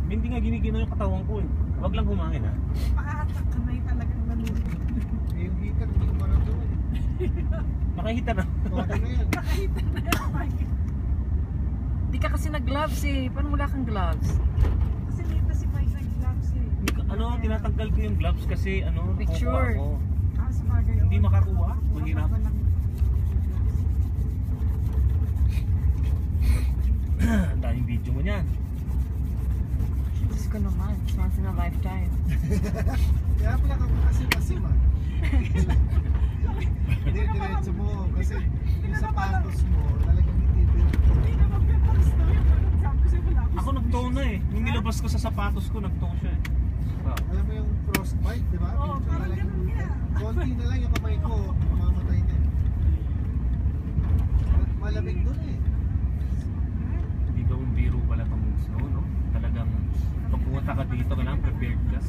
Hindi nga giniginaw yung katawan ko eh. Wag lang humangin ha. Maatak ka na yung talagang nalulog. Yung hikat, hindi ko maramdaman. Makahita na. Okay na yan. Nakahita na yan. Di ka kasi nag-gloves eh. Paano wala kang gloves? Kasi dito si Mike nag-gloves eh. Tinatanggal ko yung gloves kasi Picture. kukuha ko. Sa bagay. Hindi makakuha. Mahirap. Ang daming video mo niyan. Diyos ko naman. It's once in a lifetime. Kaya pala ka kasi man. Hindi, diretso mo. Kasi yung sapatos mo, talagang hindi din. Hindi na mag-peppers daw yung sabi ko sa'yo wala Ako nag-toe na eh. Yung nilabas ko sa sapatos ko, nag-toe siya eh. Alam mo yung frostbite, di ba? Oo, Yung parang talagang- ganun nga. Konti na lang yung kamay ko, mamamatay na. Malamig dun eh. Hindi daw biro pala tong snow, no? Talagang pag pumunta ka dito, kailangan prepared ka.